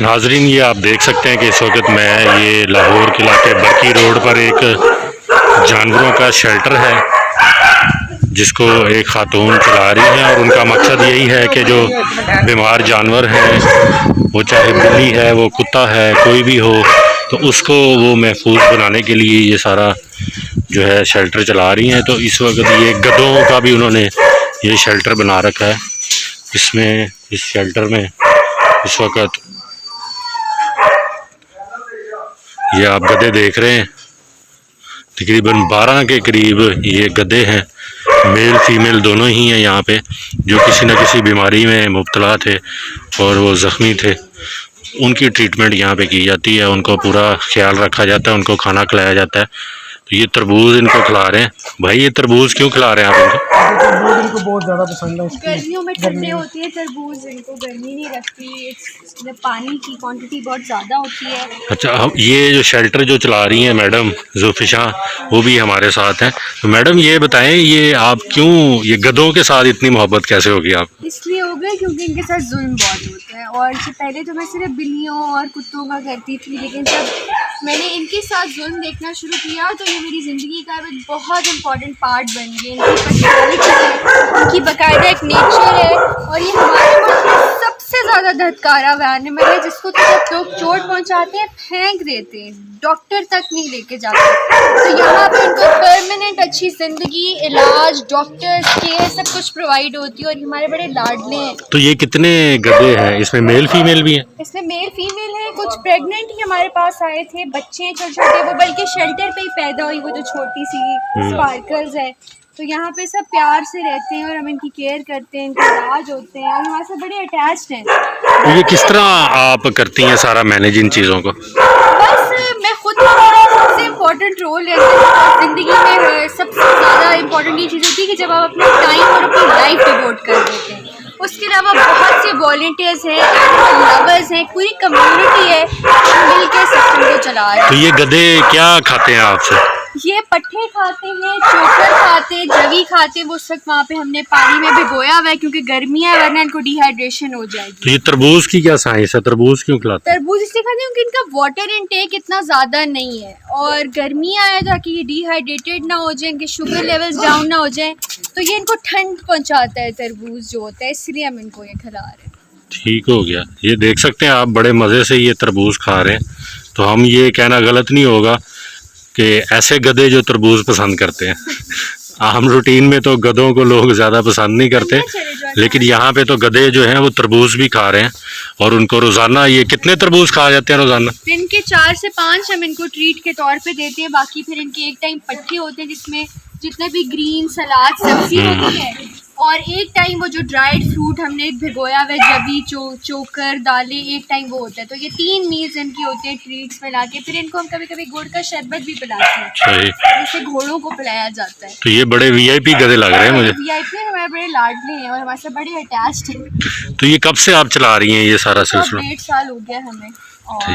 नाजरीन, ये आप देख सकते हैं कि इस वक्त मैं ये लाहौर के इलाके बरकी रोड पर एक जानवरों का शेल्टर है जिसको एक खातून चला रही हैं और उनका मकसद यही है कि जो बीमार जानवर हैं, वो चाहे बिल्ली है, वो कुत्ता है, कोई भी हो, तो उसको वो महफूज बनाने के लिए ये सारा जो है शेल्टर चला रही हैं। तो इस वक्त ये गधों का भी उन्होंने ये शेल्टर बना रखा है। इसमें इस शेल्टर में इस वक्त ये आप गधे देख रहे हैं, तकरीबन 12 के करीब ये गधे हैं, मेल फीमेल दोनों ही हैं यहाँ पे, जो किसी न किसी बीमारी में मुब्तला थे और वो ज़ख्मी थे। उनकी ट्रीटमेंट यहाँ पे की जाती है, उनको पूरा ख्याल रखा जाता है, उनको खाना खिलाया जाता है। तो ये तरबूज इनको खिला रहे हैं। भाई, ये तरबूज क्यों खिला रहे हैं आप इनको? तरबूज इनको बहुत ज़्यादा पसंद है। गर्मियों में ठंडे होती है तरबूज, इनको गर्मी नहीं लगती, इसमें पानी की क्वांटिटी बहुत ज़्यादा होती है। अच्छा, हम ये जो शेल्टर जो चला रही हैं मैडम ज़ुल्फ़िशा, वो भी हमारे साथ हैं। तो मैडम ये बताएं, ये आप क्यों ये गधों के साथ इतनी मोहब्बत कैसे होगी आप? इसलिए हो गए क्योंकि इनके साथ जुल्म बहुत होता है। और पहले तो मैं सिर्फ बिल्लियों और कुत्तों का करती थी, लेकिन जब मैंने इनके साथ जुल्म देखना शुरू किया तो ये मेरी ज़िंदगी का एक बहुत इम्पॉर्टेंट पार्ट बन गए। इनकी पर्सनैलिटी है, इनकी बाकायदा एक नेचर है, और ये हमारे मुल्क में सबसे ज़्यादा धत्कारा हुआ एनिमल है, जिसको तो जब लोग चोट पहुंचाते हैं फेंक देते हैं, डॉक्टर तक नहीं लेके जाते। तो यहाँ पे इनको परमानेंट अच्छी ज़िंदगी, इलाज, डॉक्टर, केयर सब कुछ प्रोवाइड होती है, और हमारे बड़े लाडले हैं। तो ये कितने गधे हैं? इसमें मेल फीमेल भी हैं? इसमें मेल फीमेल है, कुछ प्रेग्नेंट ही हमारे पास आए थे, बच्चे हैं छोटे छोटे, वो बल्कि शेल्टर पे ही पैदा हुई, वो जो छोटी सी स्पार्कल्स है। तो यहाँ पे सब प्यार से रहते हैं और हम इनकी केयर करते हैं, इनके इलाज होते हैं, और हमारे से बड़े अटैच्ड हैं। तो ये किस तरह आप करती हैं सारा मैनेज इन चीज़ों को? बस मैं खुद मेरा सबसे इम्पोर्टेंट रोल है ज़िंदगी में। सबसे ज़्यादा इम्पोर्टेंट ये चीज़ होती है कि जब आप अपना टाइम और अपनी लाइफ डिवोट कर देते हैं। उसके अलावा बहुत से वॉलंटियर्स हैं, एनिमल लवर्स हैं, पूरी कम्युनिटी है, मिल के सिस्टम को चला रहे हैं। तो ये गधे क्या खाते हैं आपसे? ये पट्टे खाते हैं, चोकर खाते हैं, जवी खाते हैं। वो सब वहाँ पे हमने पानी में भिगोया हुआ है क्योंकि गर्मियाँ है, वरना इनको डिहाइड्रेशन हो जाएगी। तो ये तरबूज की क्या साइंस है? तरबूज क्यों खिलाते हैं? तरबूज इसलिए खाते हैं क्योंकि इनका वाटर इनटेक इतना ज़्यादा नहीं है, और गर्मियाँ है ताकि ये डिहाइड्रेटेड ना हो जाए, इनके शुगर लेवल्स डाउन ना हो जाए, तो ये इनको ठंड पहुँचाता है तरबूज जो होता है, इसलिए हम इनको ये खिला रहे हैं। ठीक हो गया। ये देख सकते हैं आप, बड़े मज़े से ये तरबूज खा रहे हैं। तो हम ये कहना गलत नहीं होगा कि ऐसे गधे जो तरबूज पसंद करते हैं। आम रूटीन में तो गधों को लोग ज़्यादा पसंद नहीं करते, लेकिन यहाँ पे तो गधे जो हैं वो तरबूज भी खा रहे हैं। और उनको रोज़ाना ये कितने तरबूज खा जाते हैं रोज़ाना? इनके 4 से 5 हम इनको ट्रीट के तौर पे देते हैं। बाकी फिर इनके एक टाइम पट्टे होते हैं जिसमें जितने भी ग्रीन सलाद सब्जी होती है, और एक टाइम वो जो ड्राइड फ्रूट हमने भिगोया हुआ जवी, चोकर, दालें, एक टाइम वो होता है। तो ये 3 मील्स इनकी होती है ट्रीट्स में लाके। फिर इनको हम कभी कभी गुड़ का शरबत भी पिलाते हैं, जैसे घोड़ों को पिलाया जाता है। तो ये बड़े वीआईपी गधे लग रहे हैं मुझे। वीआईपी हमारे बड़े लाडले हैं और हमारे से बड़े अटैच्ड हैं। तो ये कब से आप चला रही हैं ये सारा सिलसिला? 1.5 साल हो गया हमें, और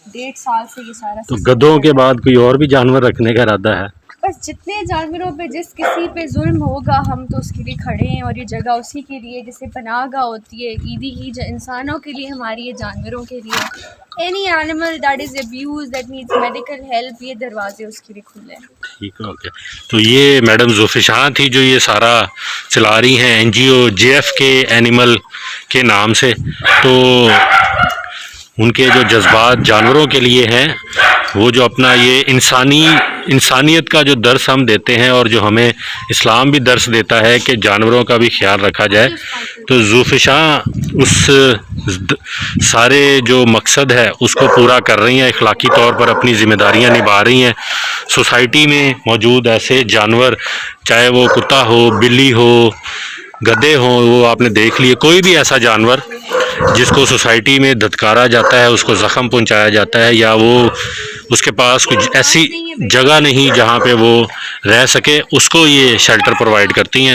1.5 साल से ये सारा। तो गधों के बाद कोई और भी जानवर रखने का इरादा है? बस जितने जानवरों पे जिस किसी पे जुल्म होगा, हम तो उसके लिए खड़े हैं, और ये जगह उसी के लिए जैसे पनाहगाह होती है ईदी की इंसानों के लिए, हमारी ये जानवरों के लिए। Any animal that is abuse that needs medical help, ये दरवाजे उसके लिए खुले हैं। ठीक है, ओके। तो ये मैडम ज़ुल्फ़िशा थी जो ये सारा चला रही हैं NGO JFK एनिमल के नाम से। तो उनके जो जज्बात जानवरों के लिए हैं, वो जो अपना ये इंसानियत का जो दर्स हम देते हैं, और जो हमें इस्लाम भी दर्स देता है कि जानवरों का भी ख्याल रखा जाए, तो ज़ुल्फ़िशा उस सारे जो मकसद है उसको पूरा कर रही हैं, अखलाकी तौर पर अपनी ज़िम्मेदारियां निभा रही हैं। सोसाइटी में मौजूद ऐसे जानवर, चाहे वो कुत्ता हो, बिल्ली हो, गधे हों, वो आपने देख लिए, कोई भी ऐसा जानवर जिसको सोसाइटी में धत्कारा जाता है, उसको ज़ख्म पहुंचाया जाता है, या वो उसके पास कुछ ऐसी जगह नहीं जहां पे वो रह सके, उसको ये शेल्टर प्रोवाइड करती हैं।